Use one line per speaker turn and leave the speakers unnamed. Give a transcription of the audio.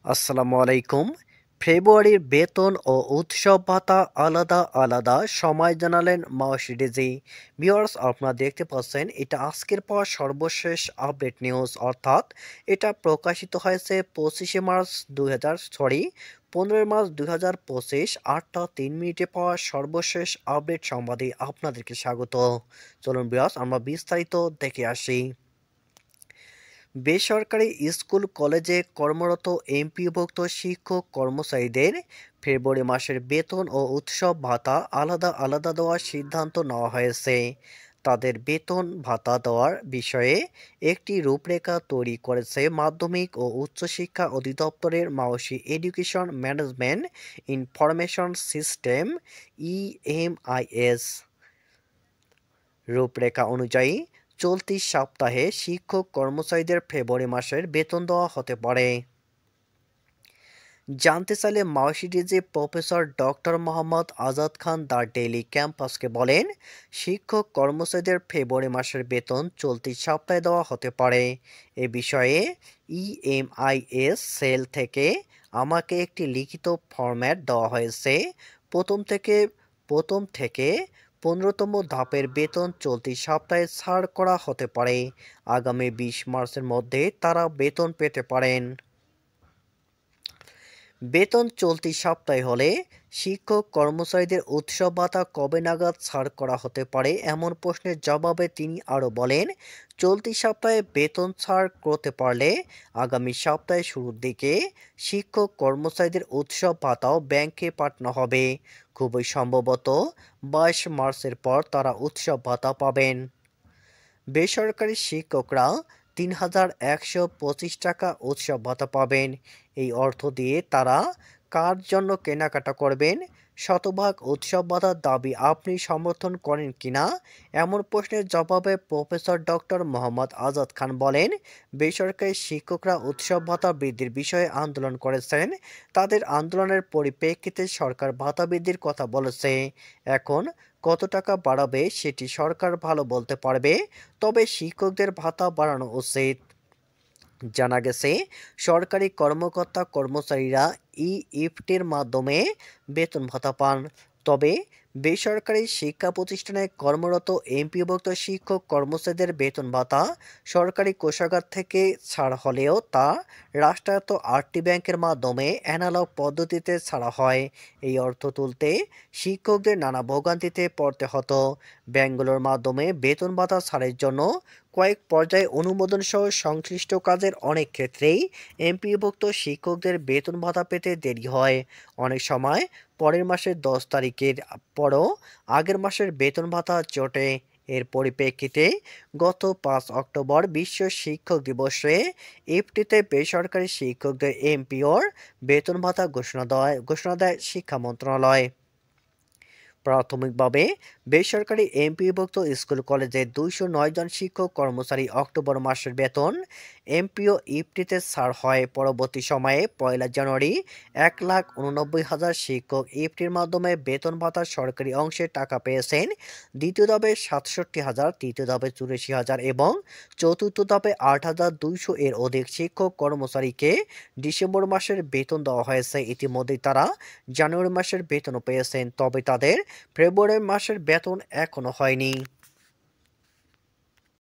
আসসালামু আলাইকুম। ফেব্রুয়ারির বেতন ও উৎসব ভাতা আলাদা আলাদা সময় জানালেন মাওশিডিজি। ভিউয়ার্স, আপনারা দেখতে পাচ্ছেন এটা আজকের পর সর্বশেষ আপডেট নিউজ, অর্থাৎ এটা প্রকাশিত হয়েছে 25শে মার্চ 15ই মার্চ 2025 8টা 3 মিনিটে পাওয়া সর্বশেষ আপডেট সংবাদে আপনাদেরকে স্বাগত। চলুন ভিউয়ার্স, আমরা বিস্তারিত দেখে আসি। বেসরকারি স্কুল কলেজে কর্মরত এমপিওভুক্ত শিক্ষক কর্মচারীদের ফেব্রুয়ারি মাসের বেতন ও উৎসব ভাতা আলাদা আলাদা দেওয়ার সিদ্ধান্ত নেওয়া হয়েছে। তাদের বেতন ভাতা দেওয়ার বিষয়ে একটি রূপরেখা তৈরি করেছে মাধ্যমিক ও উচ্চশিক্ষা অধিদপ্তরের মাওসি education management information system EMIS. রূপরেখা অনুযায়ী চলতি সপ্তাহে শিক্ষক কর্মচারীদের ফেব্রুয়ারি মাসের বেতন দেওয়া হতে পারে। জানতে চাইলে মার্সিডিজে professor doctor Mohammad Azad Khan the daily ক্যাম্পাসকে বলেন, শিক্ষক কর্মচারীদের ফেব্রুয়ারি মাসের বেতন চলতি সপ্তাহে দেওয়া হতে পারে। এ বিষয়ে ইএমআইএস সেল থেকে আমাকে একটি লিখিত ফরম্যাট দেওয়া হয়েছে। প্রথম থেকে 15তম ধাপের বেতন চলতি সপ্তাহে ছাড় করা হতে পারে। আগামী 20 মার্চের মধ্যে তারা বেতন পেতে পারেন। বেতন চলতি সপ্তাহে হলে শিক্ষক কর্মচারীদের উৎসব ভাতা কবে নাগাদ ছাড় করা হতে পারে এমন প্রশ্নের জবাবে তিনি আরও বলেন, চলতি সপ্তাহে বেতন ছাড় করতে পারলে আগামী সপ্তাহের শুরুর দিকে শিক্ষক কর্মচারীদের উৎসব ভাতাও ব্যাংকে পাঠানো হবে। খুবই সম্ভবত 22 মার্চের পর তারা উৎসব ভাতা পাবেন। বেসরকারি শিক্ষকরা 3,125 টাকা উৎসব ভাতা পাবেন। এই অর্থ দিয়ে তারা কার জন্য কেনাকাটা করবেন? শতভাগ উৎসব ভাতার দাবি আপনি সমর্থন করেন কিনা এমন প্রশ্নের জবাবে প্রফেসর ডক্টর মোহাম্মদ আজাদ খান বলেন, বেসরকারি শিক্ষকরা উৎসব ভাতা বৃদ্ধির বিষয়ে আন্দোলন করেছেন। তাদের আন্দোলনের পরিপ্রেক্ষিতে সরকার ভাতা বৃদ্ধির কথা বলেছে। এখন কত টাকা বাড়াবে সেটি সরকার ভালো বলতে পারবে, তবে শিক্ষকদের ভাতা বাড়ানো উচিত। জানা গেছে, সরকারি কর্মকর্তা কর্মচারীরা ইএফটির মাধ্যমে বেতন ভাতা পান। তবে বেসরকারি শিক্ষা প্রতিষ্ঠানে কর্মরত এমপিওভুক্ত শিক্ষক কর্মচারীদের বেতন ভাতা সরকারি কোষাগার থেকে ছাড় হলেও তা রাষ্ট্রায়ত্ত 8টি ব্যাংকের মাধ্যমে অ্যানালগ পদ্ধতিতে ছাড়া হয়। এই অর্থ তুলতে শিক্ষকদের নানা ভোগান্তিতে পড়তে হতো। ব্যাংকগুলোর মাধ্যমে বেতন ভাতা ছাড়ের জন্য কয়েক পর্যায়ে অনুমোদন সহ সংশ্লিষ্ট কাজের অনেক ক্ষেত্রেই এমপিওভুক্ত শিক্ষকদের বেতন ভাতা পেতে দেরি হয়। অনেক সময় পরের মাসের 10 তারিখের পরও আগের মাসের বেতন ভাতা জোটে। এর পরিপ্রেক্ষিতে গত 5 অক্টোবর বিশ্ব শিক্ষক দিবসে ইফটিতে বেসরকারি শিক্ষকদের এমপিওর বেতন ভাতা ঘোষণা দেয় শিক্ষা মন্ত্রণালয়। প্রাথমিকভাবে বেসরকারি এমপিওভুক্ত স্কুল কলেজে 209 জন শিক্ষক কর্মচারী অক্টোবর মাসের বেতন এমপিও ইফটিতে ছাড় হয়। পরবর্তী সময়ে 1 জানুয়ারি 1,89,000 শিক্ষক ইফটির মাধ্যমে বেতন ভাতার সরকারি অংশের টাকা পেয়েছেন। দ্বিতীয় ধাপে 67,000, তৃতীয় ধাপে 84,000 এবং চতুর্থ ধাপে 8,200 এর অধিক শিক্ষক কর্মচারীকে ডিসেম্বর মাসের বেতন দেওয়া হয়েছে। ইতিমধ্যেই তারা জানুয়ারি মাসের বেতনও পেয়েছেন, তবে তাদের ফেব্রুয়ারি মাসের বেতন এখনো হয়নি।